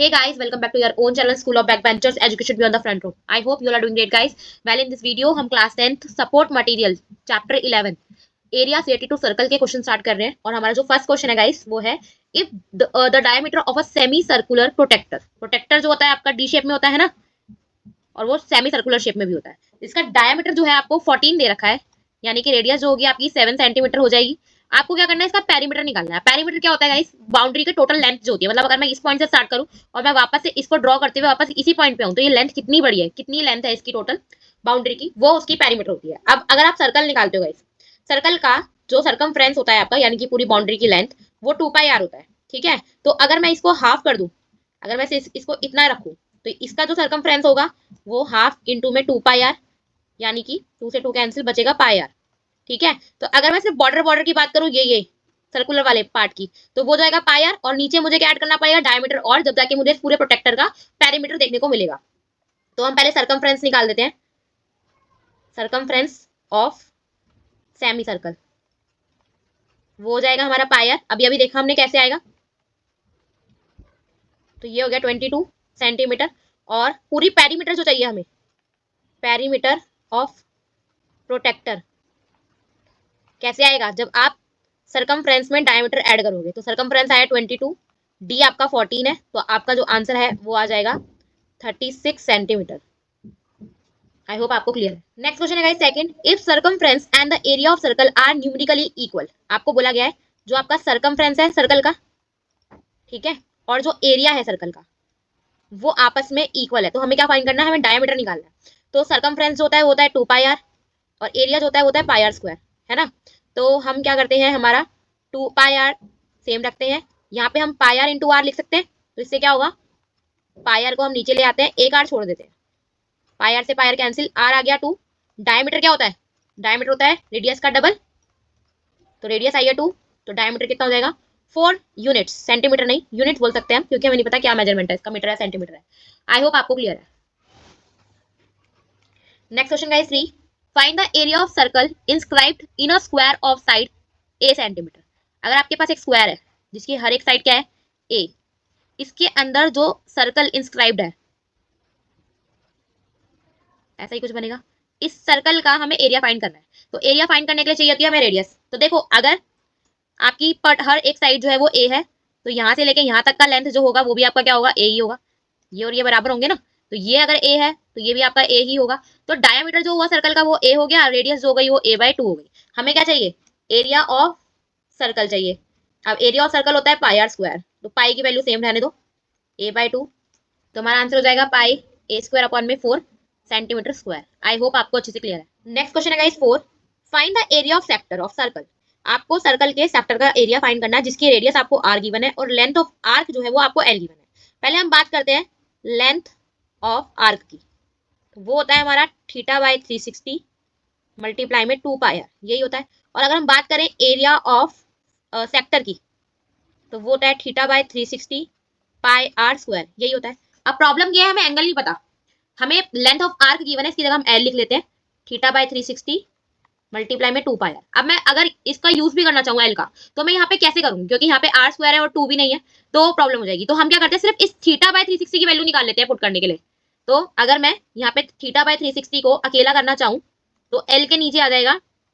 Hey guys, welcome back to your own channel School of Backbenchers Education Beyond the Front Row. I hope you all are doing great guys. Well, in this video हम class 10th support material chapter 11 area related to circle के question start कर रहे हैं और हमारा जो first question है guys वो है if the diameter of a semi circular protector जो होता है आपका डी शेप में होता है ना, और वो सेमी सर्कुलर शेप में भी होता है। इसका डायमीटर जो है आपको 14 दे रखा है, यानी कि रेडियस जो होगी आपकी 7 सेंटीमीटर हो जाएगी। आपको क्या करना है, इसका पेरीमीटर निकालना है। पेरीमीटर क्या होता है गाइस, बाउंड्री के टोटल लेंथ जो होती है, मतलब अगर मैं इस पॉइंट से स्टार्ट करूं और मैं वापस से इसको ड्रॉ करते हुए वापस इसी पॉइंट पे आऊं तो ये लेंथ कितनी बड़ी है, कितनी लेंथ है इसकी टोटल बाउंड्री की, वो उसकी पेरीमीटर होती है। अब अगर आप सर्कल निकालते हो गाइस, सर्कल का जो सर्कमफ्रेंस होता है आपका, यानी कि पूरी बाउंड्री की लेंथ, वो 2πr होता है। ठीक है, तो अगर मैं इसको हाफ कर दूं, अगर मैं इसको इतना रखूं तो इसका जो सर्कमफ्रेंस होगा वो हाफ इंटू में 2πr, यानी कि 2 से 2 कैंसिल, बचेगा πr। ठीक है, तो अगर मैं सिर्फ बॉर्डर की बात करूं, ये सर्कुलर वाले पार्ट की, तो वो जाएगा πr, और नीचे मुझे क्या ऐड करना पड़ेगा, डायमीटर, और जब जाके मुझे पूरे प्रोटेक्टर का पेरीमीटर देखने को मिलेगा। तो हम पहले सर्कमफ्रेंस निकाल देते हैं, सर्कमफ्रेंस ऑफ सेमी सर्कल, वो हो जाएगा हमारा πr। अभी अभी देखा हमने कैसे आएगा, तो ये हो गया 22 सेंटीमीटर। और पूरी पेरीमीटर जो चाहिए हमें, पेरीमीटर ऑफ प्रोटेक्टर कैसे आएगा, जब आप सर्कमफ्रेंस में डायमीटर ऐड करोगे। तो सर्कमफ्रेंस आया 22, डी आपका 14 है, तो आपका जो आंसर है वो आ जाएगा 36 सेंटीमीटर। आई होप आपको क्लियर है। नेक्स्ट क्वेश्चन है guys second, if circumference and the area of circle are numerically equal. आपको बोला गया है जो आपका सर्कमफ्रेंस है सर्कल का, ठीक है, और जो एरिया है सर्कल का वो आपस में इक्वल है, तो हमें क्या फाइंड करना है, हमें डायमीटर निकालना है। तो सर्कमफ्रेंस जो होता है वो होता है 2πr, और एरिया जो होता है वो होता है πr स्क्वायर, है ना। तो हम क्या करते हैं, हमारा 2πr सेम रखते हैं, यहाँ पे हम πr इंटू आर लिख सकते हैं। तो इससे क्या होगा, πr को हम नीचे ले आते हैं, एक आर छोड़ देते हैं, πr से πr कैंसिल, आर आ गया 2। डायमीटर क्या होता है, डायमीटर होता है रेडियस का डबल, तो रेडियस आई है 2, तो डायमीटर कितना हो जाएगा 4 यूनिट्स, सेंटीमीटर नहीं यूनिट बोल सकते हैं हम, क्योंकि हमें नहीं पता क्या मेजरमेंट है इसका, मीटर है सेंटीमीटर है। आई होप आपको क्लियर है। Next question guys 3, find the area of circle inscribed in a square of side a centimetre. अगर आपके पास एक स्क्वायर है जिसकी हर एक साइड क्या है a, इसके अंदर जो सर्कल इंस्क्राइब्ड है ऐसा ही कुछ बनेगा। इस सर्कल का हमें एरिया फाइंड करना है, तो एरिया फाइंड करने के लिए चाहिए होती है हमें रेडियस। तो देखो, अगर आपकी हर एक साइड जो है वो a है, तो यहाँ से लेके यहाँ तक का लेंथ जो होगा वो भी आपका क्या होगा, a ही होगा। ये और ये बराबर होंगे ना, तो ये अगर a है तो ये भी आपका a ही होगा। तो डायमीटर जो हुआ सर्कल का वो a हो गया, रेडियस जो हो गई वो a/2 हो गई। हमें क्या चाहिए, एरिया ऑफ सर्कल चाहिए। अब एरिया ऑफ सर्कल होता है πr स्क्वायर, तो पाई की वैल्यू सेम रहने दो, a/2, तो हमारा आंसर हो जाएगा पाई a स्क्वायर अपॉन में 4 सेंटीमीटर स्क्वायर। आई होप आपको अच्छे से क्लियर है। नेक्स्ट क्वेश्चन है guys 4, find the area of sector of circle. आपको सर्कल के सेक्टर का एरिया फाइंड करना है जिसकी रेडियस आपको r गिवन है और लेंथ ऑफ आर्क जो है वो आपको l गिवन है। पहले हम बात करते हैं लेंथ ऑफ आर्क की, तो वो होता है हमारा θ/360 मल्टीप्लाई में 2πr, यही होता है। और अगर हम बात करें एरिया ऑफ सेक्टर की, तो वो होता है θ/360 πr स्क्वायर, यही होता है। अब प्रॉब्लम ये है, हमें एंगल नहीं पता, हमें लेंथ ऑफ आर्क गिवन है, इसकी जगह हम l लिख लेते हैं, θ/360 मल्टीप्लाई में 2πr। अब मैं अगर इसका यूज भी करना चाहूंगा l का, तो मैं यहाँ पे कैसे करूँ, क्योंकि यहाँ पे r स्क्वायर है और 2 भी नहीं है, तो प्रॉब्लम हो जाएगी। तो हम क्या करते हैं, सिर्फ इस θ/360 की वैल्यू निकाल लेते हैं पुट करने के लिए। तो अगर मैं यहाँ पे θ/360 को अकेला करना चाहूँ तो l के नीचे आ जाएगा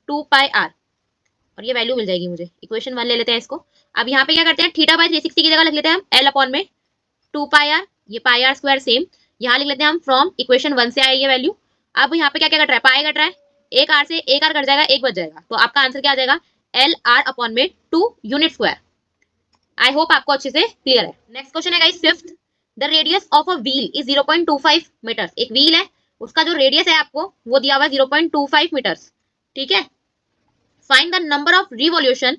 2πr, और ये वैल्यू मिल जाएगी मुझे। इक्वेशन 1 ले लेते हैं इसको। अब यहाँ पे क्या करते हैं, θ/360 की जगह लिख लेते हैं हम l अपॉन में 2πr, ये πr स्क्वायर सेम यहाँ लिख लेते हैं हम, फ्रॉम इक्वेशन 1 से आई ये वैल्यू। अब यहाँ पे क्या क्या कट रहा है, पाई कट रहा है, एक आर से एक आर कट जाएगा, एक बच जाएगा, तो आपका आंसर क्या आ जाएगा, एल आर अपॉन में 2 यूनिट स्क्वायर। आई होप आपको अच्छे से क्लियर है। नेक्स्ट क्वेश्चन है guys fifth, the radius of a wheel is 0.25 metre. एक व्हील है, उसका जो रेडियस है आपको वो दिया हुआ है 0.25 मीटर्स, ठीक है। Find the number of revolution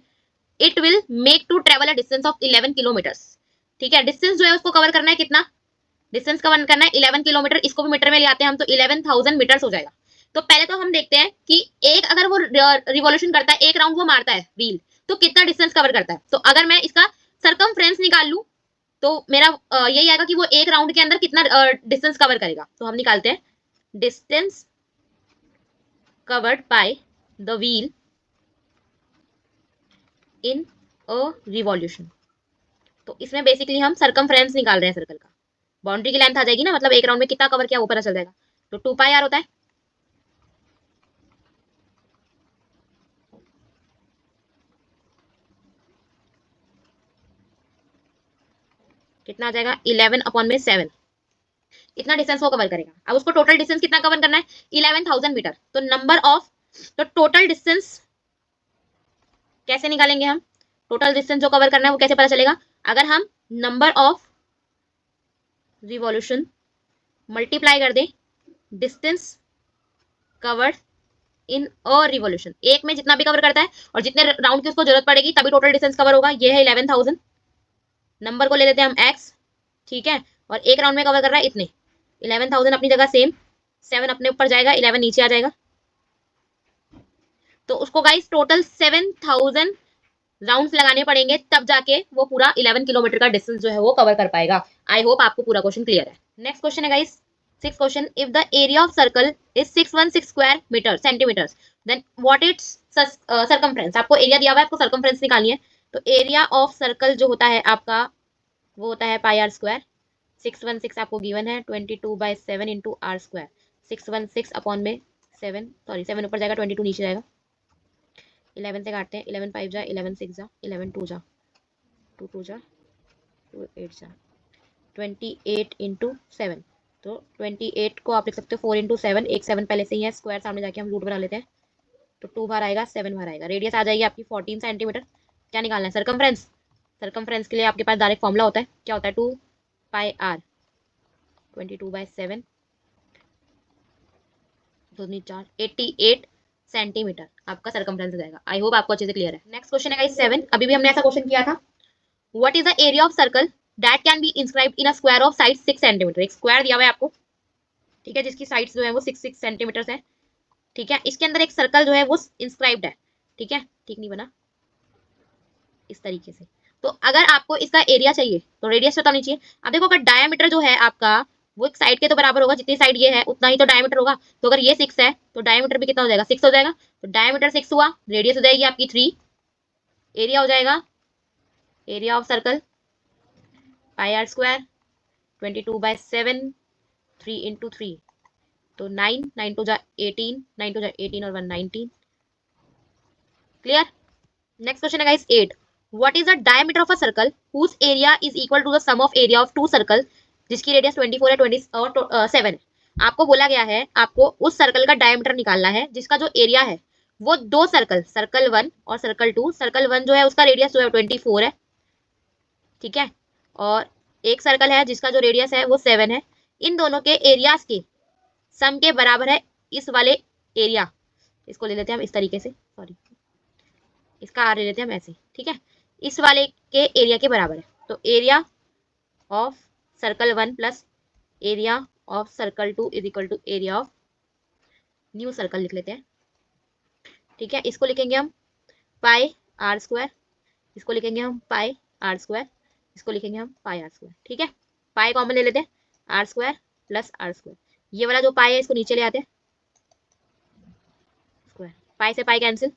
it will make to travel a distance of 11 kilometres. ठीक है, डिस्टेंस जो है उसको कवर करना है, कितना डिस्टेंस कवर करना है 11 किलोमीटर, इसको भी मीटर में ले आते हैं हम, तो 11,000 मीटर्स हो जाएगा। तो पहले तो हम देखते हैं कि एक अगर वो रिवॉल्यूशन करता है, एक राउंड वो मारता है व्हील, तो कितना डिस्टेंस कवर करता है। तो अगर मैं इसका सर्कमफ्रेंस निकाल लूं तो मेरा यही आएगा कि वो एक राउंड के अंदर कितना डिस्टेंस कवर करेगा। तो हम निकालते हैं distance covered by the wheel in a revolution. तो इसमें बेसिकली हम सर्कमफ्रेंस निकाल रहे हैं सर्कल का, बाउंड्री की लेंथ आ जाएगी ना, मतलब एक राउंड में कितना कवर किया वो पता चल जाएगा। तो 2πr होता है, कितना आ जाएगा 11/7, इतना डिस्टेंस वो कवर करेगा। अब उसको टोटल डिस्टेंस कितना कवर करना है, 11,000 मीटर। तो नंबर ऑफ, तो टोटल डिस्टेंस कैसे निकालेंगे हम, टोटल डिस्टेंस जो कवर करना है वो कैसे पता चलेगा, अगर हम नंबर ऑफ रिवॉल्यूशन मल्टीप्लाई कर दें distance covered in a revolution, एक में जितना भी कवर करता है और जितने राउंड की उसको जरूरत पड़ेगी तभी टोटल डिस्टेंस कवर होगा। ये है 11,000, नंबर को ले लेते हैं हम x, ठीक है, और एक राउंड में कवर कर रहा है इतने, 11,000 अपनी जगह सेम, 7 अपने ऊपर जाएगा, 11 नीचे आ जाएगा। तो उसको गाइस टोटल 7,000 राउंड्स लगाने पड़ेंगे तब जाके वो पूरा 11 किलोमीटर का डिस्टेंस जो है वो कवर कर पाएगा। आई होप आपको पूरा क्वेश्चन क्लियर है। नेक्स्ट क्वेश्चन है guys, 6 question, if the area of circle is 616 square metre centimetres then what it's circumference, आपको एरिया दिया हुआ है, आपको सरकमफ्रेंस निकालनी है। तो एरिया ऑफ सर्कल जो होता है आपका वो होता है πr², 616 आपको गिवन है 22/7 इंटू आर स्क्वायर, 616 अपॉन में 7, सॉरी 7 ऊपर जाएगा 22 नीचे जाएगा, 11 से काटते हैं, 11 5 जा, 11 6 जा, 11 2 जा, 2 2 जा, 2 8 जा, 28 इंटू 7। तो 28 को आप लिख सकते हो 4 इंटू 7, एक 7 पहले से ही है, स्क्वायर सामने जाके हम रूट बना लेते हैं। तो 2 बार आएगा, 7 बार आएगा, रेडियस आ जाएगी आपकी 14 सेंटीमीटर। क्या निकालना है, सरकमफ्रेंस। सरकमफ्रेंस के लिए आपके पास डायरेक्ट फॉर्मूला होता है, क्या होता है 2πr, 22/7 2 4, 88 सेंटीमीटर आपका सरकमफ्रेंस हो जाएगा। आई होप आपको अच्छे से क्लियर है। नेक्स्ट क्वेश्चन है गाइस 7, अभी भी हमने ऐसा क्वेश्चन किया था, what is the area of circle that can be inscribed in a square of side 6 centimetre. एक स्क्वायर दिया हुआ है आपको, ठीक है, जिसकी साइड्स जो है वो 6 सेंटीमीटर है, ठीक है, इसके अंदर एक सर्कल जो है वो इंस्क्राइब्ड है, ठीक है, ठीक नहीं बना इस तरीके से। तो अगर आपको इसका एरिया चाहिए तो रेडियस पता होनी चाहिए। अब देखो अगर डायमीटर जो है आपका वो एक साइड के तो बराबर होगा, जितनी साइड ये है उतना ही तो डायमीटर होगा। तो अगर ये 6 है तो डायमीटर भी कितना हो जाएगा, 6 हो जाएगा। तो डायमीटर 6 हुआ, रेडियस हो जाएगी आपकी 3, एरिया हो जाएगा, area of circle πr², 22/7, 3 into 3, तो 9, 9 टू जा 18, 9 टू जा 18 और 1 19। क्लियर। नेक्स्ट क्वेश्चन है guys 8, what is the diameter of a circle whose area is equal to the sum of area of two circle, जिसकी radius 24 है 20 और 7 है। आपको बोला गया है आपको उस सर्कल का डायमीटर निकालना है जिसका जो एरिया है वो दो सर्कल, सर्कल 1 और सर्कल 2, सर्कल 1 जो है उसका रेडियस जो है 24 है, ठीक है, और एक सर्कल है जिसका जो रेडियस है वो 7 है। इन दोनों के एरियाज के सम के बराबर है इस वाले एरिया, इसको ले लेते हैं हम इस तरीके से, सॉरी इसका आर ले लेते हैं हम ऐसे, ठीक है, इस वाले के एरिया के बराबर है। तो area of circle 1 plus area of circle 2 is equal to area of new circle लिख लेते हैं, ठीक है, इसको लिखेंगे हम πr², इसको लिखेंगे हम πr², इसको लिखेंगे हम πr², ठीक है, पाई कॉमन ले लेते हैं, r² प्लस r², ये वाला जो पाई है इसको नीचे ले आते हैं, स्क्वायर, पाई से पाई कैंसिल,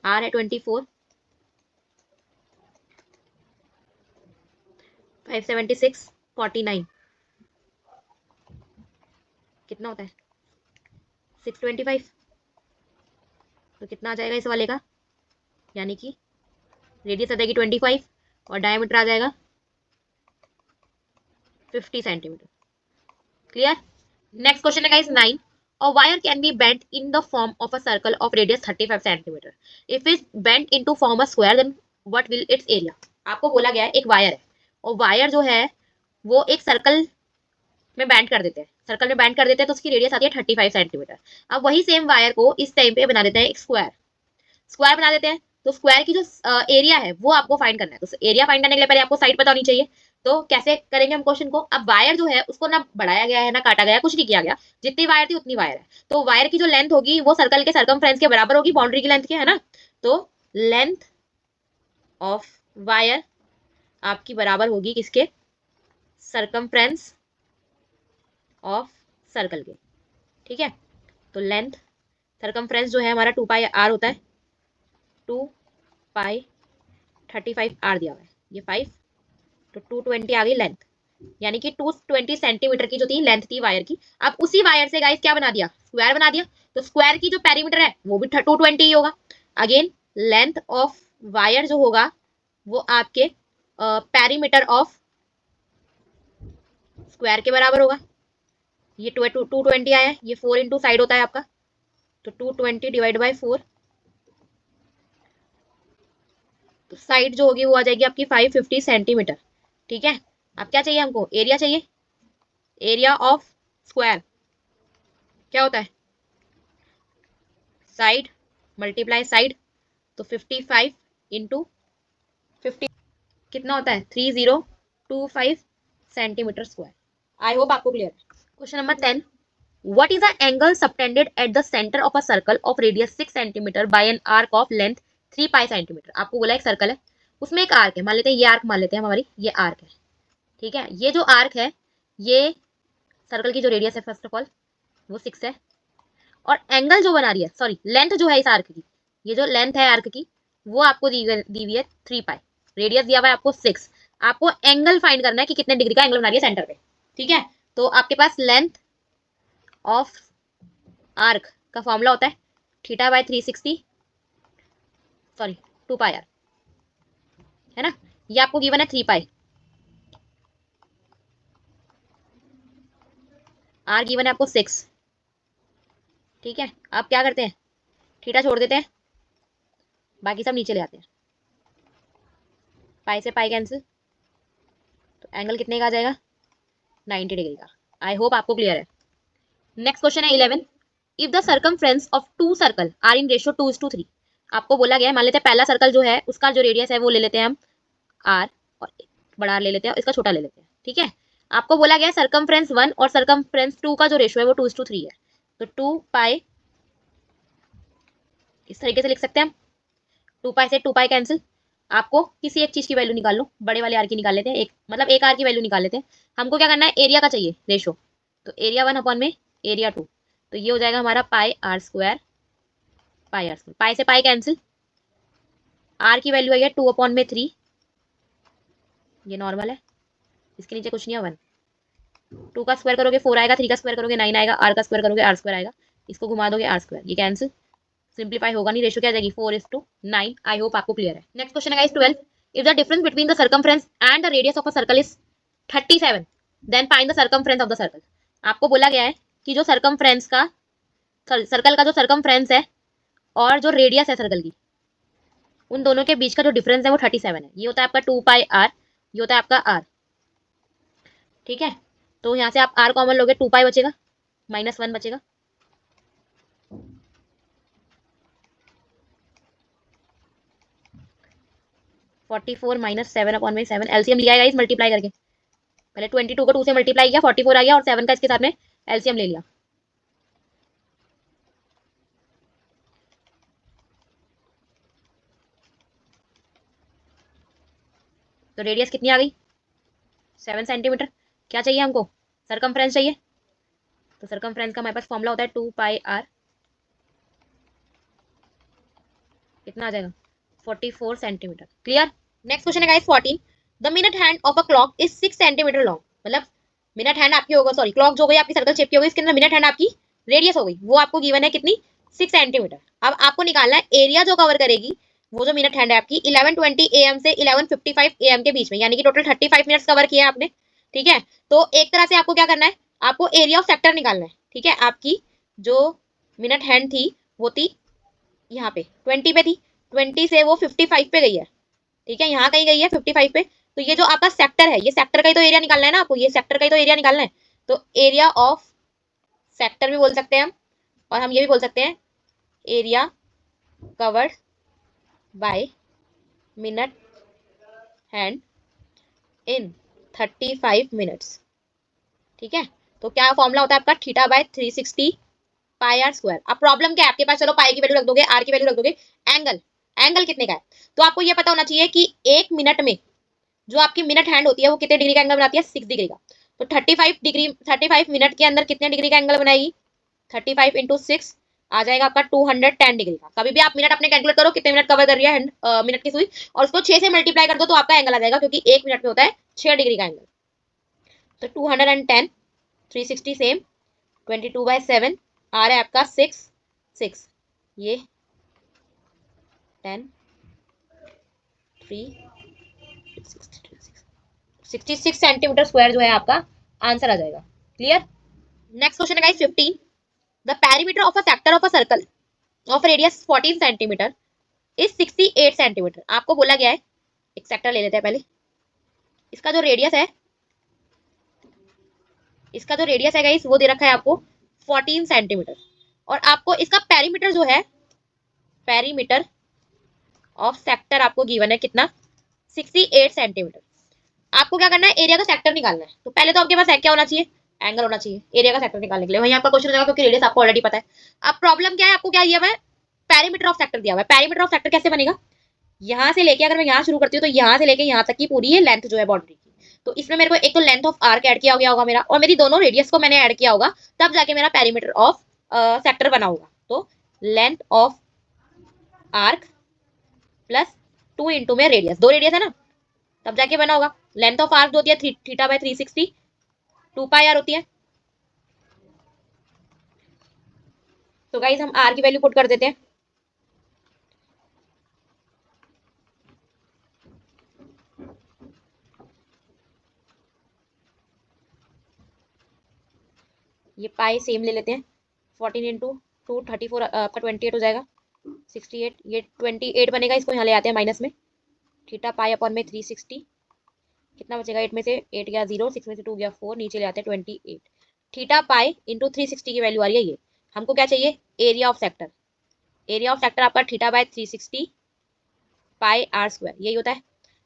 r है 24, 576, 49, कितना होता है 625। तो कितना आ जाएगा इस वाले का, यानी कि रेडियस आ जाएगी 25 और डायमीटर आ जाएगा 50 सेंटीमीटर। क्लियर। नेक्स्ट क्वेश्चन है guys 9, a wire can be bent in the form of a circle of radius 35 centimeter. If it's bent into form a square, then what will its area? आपको बोला गया है एक wire है और wire जो है वो एक सर्कल में बैंड कर देते हैं, सर्कल में बैंड कर देते हैं तो उसकी रेडियस आती है 35 सेंटीमीटर। अब वही सेम वायर को इस टाइम पे बना देते हैं एक स्क्वायर, स्क्वायर बना देते हैं। तो स्क्वायर की जो एरिया है वो आपको फाइंड करना है। तो एरिया फाइंड करने के लिए पहले आपको साइड पता होनी चाहिए। तो कैसे करेंगे हम क्वेश्चन को, अब वायर जो है उसको ना बढ़ाया गया है ना काटा गया है, कुछ नहीं किया गया, जितनी वायर थी उतनी वायर है। तो वायर की जो लेंथ होगी वो सर्कल के सरकमफ्रेंस के बराबर होगी, बाउंड्री की लेंथ के, है ना। तो लेंथ ऑफ वायर आपकी बराबर होगी किसके, सरकमफ्रेंस ऑफ सर्कल के, ठीक है। तो लेंथ सरकमफ्रेंस जो है हमारा 2πr होता है, 2π 35 r दिया हुआ है, ये 5, तो 220 आ गई लेंथ। यानी कि 220 सेंटीमीटर की जो थी लेंथ थी वायर की। अब उसी वायर से गाइस क्या बना दिया, स्क्वायर बना दिया। तो स्क्वायर की जो पेरीमीटर है वो भी 220 ही होगा। अगेन लेंथ ऑफ वायर जो होगा वो आपके पेरीमीटर ऑफ स्क्वायर के बराबर होगा। ये 220 आया है, ये 4 इंटू साइड होता है आपका, तो 220 डिवाइड बाई 4, तो साइड जो होगी वो आ जाएगी आपकी 550 सेंटीमीटर। ठीक है, अब क्या चाहिए हमको, एरिया चाहिए। एरिया ऑफ स्क्वायर क्या होता है, साइड मल्टीप्लाई साइड, तो 55 इंटू 50 कितना होता है 3025 सेंटीमीटर स्क्वायर। आई होप आपको क्लियर है। Question number 10, what is the angle subtended at the center of a circle of radius 6 cm by an arc of length 3 pi cm। आपको बोला एक circle है, उसमें एक आर्क है, मान लेते हैं ये आर्क, मान लेते हैं हमारी ये आर्क है। ठीक है, ये जो आर्क है, ये सर्कल की जो रेडियस है फर्स्ट ऑफ ऑल वो 6 है, और एंगल जो बना रही है, सॉरी लेंथ जो है इस आर्क की, ये जो लेंथ है आर्क की वो आपको दी हुई है 3 पाई, रेडियस दिया हुआ है आपको 6। आपको एंगल फाइंड करना है कि कितने डिग्री का एंगल बना रही है सेंटर पे। ठीक है, तो आपके पास लेंथ ऑफ आर्क का फॉर्मूला होता है theta by 360, sorry 2 pi r, है ना। ये आपको गिवन है 3 पाई, आर गिवन है आपको 6। ठीक है, आप क्या करते हैं, थीटा छोड़ देते हैं, बाकी सब नीचे ले आते हैं, पाई से पाई कैंसिल, तो एंगल कितने का आ जाएगा 90 डिग्री का। आई होप आपको क्लियर है। नेक्स्ट क्वेश्चन है 11, if the circumference of two circle are in ratio 2:3। आपको बोला गया है, मान लेते हैं पहला सर्कल जो है उसका जो रेडियस है वो ले लेते हैं हम आर, और बड़ा आर ले लेते हैं, इसका छोटा ले लेते हैं। ठीक है, आपको बोला गया है सर्कमफ्रेंस 1 और सर्कमफ्रेंस 2 का जो रेशियो है वो 2:3 है, तो 2 पाई इस तरीके से लिख सकते हैं हम, 2 पाई से 2 पाई कैंसिल। आपको किसी एक चीज की वैल्यू निकाल लो, बड़े वाले आर की निकाल लेते हैं, एक मतलब एक आर की वैल्यू निकाल लेते हैं। हमको क्या करना है, एरिया का चाहिए रेशो, तो एरिया 1 अपॉन में एरिया 2, तो ये हो जाएगा हमारा pi are square, pi are square, pi से पाई कैंसिल, आर की वैल्यू आई है 2/3, ये नॉर्मल है, इसके नीचे कुछ नहीं है 1। 2 का स्क्वायर करोगे 4 आएगा, 3 का स्क्वायर करोगे 9 आएगा, आर का स्क्वायर करोगे आर स्क्वायर आएगा, इसको घुमा दोगे आर स्क्वायर, ये कैंसिल, सिंप्लीफाई होगा नहीं, रेशो क्या आ जाएगी 4:9। आई होप आपको क्लियर है। नेक्स्ट क्वेश्चन है guys 12, if the difference between the circumference and the radius of a circle is 37, then find the circumference of the circle. आपको बोला गया है कि जो सर्कमफ्रेंस का, सर्कल का जो सर्कमफ्रेंस है और जो रेडियस है सर्कल की, उन दोनों के बीच का जो डिफरेंस है वो 37 है। ये होता है आपका 2 पाई आर, ये होता है आपका आर। ठीक है, तो यहाँ से आप आर कॉमन लोगे, 2 पाई बचेगा, -1 बचेगा, 44 - 7/7, एलसीएम लिया है गाइस मल्टीप्लाई करके, पहले 22 को 2 से मल्टीप्लाई किया, 44 आ गया, और 7 का इसके साथ में एलसीएम ले लिया। तो रेडियस कितनी आ गई 7 सेंटीमीटर। क्या चाहिए हमको, सर्कमफ्रेंस चाहिए, तो सर्कमफ्रेंस का हमारे पास फॉर्मूला होता है 2 पाई आर, कितना आ जाएगा 44 सेंटीमीटर। क्लियर। नेक्स्ट क्वेश्चन है guys 14, the minute hand of a clock is 6 centimetre long. मतलब मिनट हैंड आपकी होगा, सॉरी क्लॉक जो हो गई आपकी सर्कल शेप की हो गई, इसके अंदर मिनट हैंड आपकी रेडियस हो गई, वो आपको गिवन है कितनी 6 सेंटीमीटर। अब आपको निकालना है एरिया जो कवर करेगी वो जो मिनट हैंड है आपकी 11:20 AM से 11:55 AM के बीच में, यानी कि टोटल 35 मिनट्स कवर किया है आपने। ठीक है, तो एक तरह से आपको क्या करना है, आपको एरिया ऑफ सेक्टर निकालना है। ठीक है, आपकी जो मिनट हैंड थी वो थी यहाँ पे 20 पे थी, 20 से वो 55 पे गई है। ठीक है, यहाँ कहीं गई है 55 पे, तो ये जो आपका सेक्टर है, ये सेक्टर का ही तो एरिया निकालना है ना आपको, ये सेक्टर का ही तो एरिया निकालना है। तो एरिया ऑफ सेक्टर भी बोल सकते हैं हम, और हम ये भी बोल सकते हैं area covered by minute hand in 35 minutes. ठीक है, तो क्या फॉर्मूला होता है आपका theta by 360 pi are square. अब प्रॉब्लम क्या है आपके पास, चलो पाई की वैल्यू रख दोगे, आर की वैल्यू रख दोगे, एंगल, एंगल कितने का है, तो आपको ये पता होना चाहिए कि एक मिनट में जो आपकी मिनट हैंड होती है वो कितने डिग्री का एंगल बनाती है 6 डिग्री का। तो 35 डिग्री, 35 मिनट के अंदर कितने डिग्री का एंगल बनाएगी, 35 इंटू 6 आ जाएगा आपका 210 डिग्री का। कभी भी आप मिनट अपने कैलकुलेट करो कितने मिनट कवर कर रही है मिनट की सुई, और उसको 6 से मल्टीप्लाई कर दो तो आपका एंगल आ जाएगा, क्योंकि एक मिनट में होता है 6 डिग्री का एंगल। तो 210, 360 सेम, 22/7 आ रहा है आपका 6, ये 10, 3, 66 सेंटीमीटर स्क्वायर जो है आपका आंसर आ जाएगा। क्लियर। नेक्स्ट क्वेश्चन है guys 15, the perimeter of a sector of a circle of radius 14 centimetre is 68 centimetre. आपको बोला गया है, एक सेक्टर ले लेते हैं पहले, इसका जो रेडियस है, इसका जो रेडियस है गाइस वो दे रखा है आपको 14 सेंटीमीटर, और आपको इसका पेरीमीटर जो है, पेरीमीटर ऑफ सेक्टर आपको गिवन है कितना, 68 सेंटीमीटर। आपको क्या करना है, एरिया का सेक्टर निकालना है। तो पहले तो आपके पास क्या होना चाहिए, एंगल होना चाहिए एरिया का सेक्टर निकालने के लिए। वहीं आपका क्वेश्चन हो जाएगा क्योंकि रेडियस आपको ऑलरेडी पता है। अब प्रॉब्लम क्या है, आपको क्या दिया हुआ है, पेरीमीटर ऑफ सेक्टर दिया हुआ है। पेरीमीटर ऑफ सेक्टर कैसे बनेगा, यहाँ से लेके, अगर मैं यहाँ शुरू करती हूँ तो यहाँ से लेके यहाँ तक की पूरी ये लेंथ जो है बाउंड्री की, तो इसमें मेरे को एक तो लेंथ ऑफ आर्क ऐड किया गया होगा मेरा, और मेरी दोनों रेडियस को मैंने ऐड किया होगा, तब जाके मेरा पेरीमीटर ऑफ सेक्टर बना होगा। तो length of arc plus 2 into में रेडियस, दो रेडियस है ना, तब जाके बना होगा। लेंथ ऑफ आर्क होती है थीटा बाय 360, 2 पाई आर होती है। तो गाइज हम आर की वैल्यू पुट कर देते हैं। ये पाई सेम ले लेते हैं, 14 इंटू 2 34, आपका 28 हो जाएगा, 68, ये 28 बनेगा, इसको यहाँ ले आते हैं माइनस में, थीटा पाई अपॉन में 360, कितना बचेगा, 8 में से 8 गया 0, 6 में से 2 गया 4, नीचे ले आते हैं 28, थीटा पाई इंटू 360 की वैल्यू आ रही है ये। हमको क्या चाहिए, area of sector. Area of sector आपका theta by 360 pi are square, यही होता है।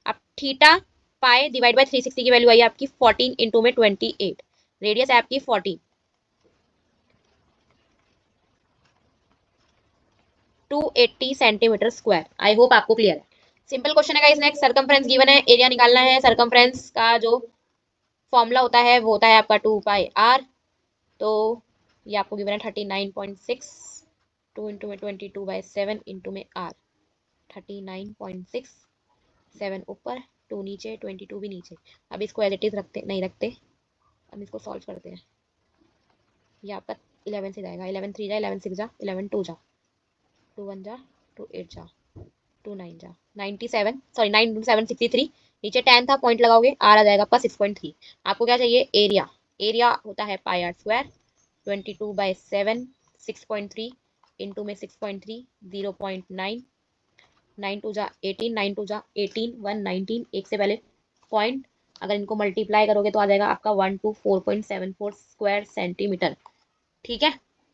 अब थीटा पाई डिवाइड बाय 360 की वैल्यू आई है आपकी 14 इंटू में 28, रेडियस है आपकी 14, 280 सेंटीमीटर स्क्वायर। आई होप आपको क्लियर है। सिंपल क्वेश्चन है गाइस। नेक्स्ट सर्कमफ्रेंस गिवन है, एरिया निकालना है। सर्कमफ्रेंस का जो फॉर्मूला होता है वो होता है आपका 2 पाई आर। तो ये आपको गिवन है 39.6, 2 इंटू में 22/7 इंटू में आर, 39.6, 7 ऊपर 2 नीचे, 22 भी नीचे। अब इसको एज इट इज रखते नहीं रखते, अब इसको सॉल्व करते हैं। ये आपका 11 से जाएगा, 11 3 जा, 11 6 जा, 11 2 जा, 2 1 जा, 2 8 जा, 2 9 जा, 97, सॉरी 9 7 63, नीचे 10 था, पॉइंट लगाओगे, आर आ जाएगा आपका 6.3। आपको क्या चाहिए, एरिया। एरिया होता है पाई आर स्क्वायर, 22/7, 6.3 इंटू में 6.3, 0.9, 9 2 जा 18, 9 2 जा 18, 119, एक से पहले पॉइंट, अगर इनको मल्टीप्लाई करोगे तो आ जाएगा आपका 124.74 स्क्वायर सेंटीमीटर। ठीक है,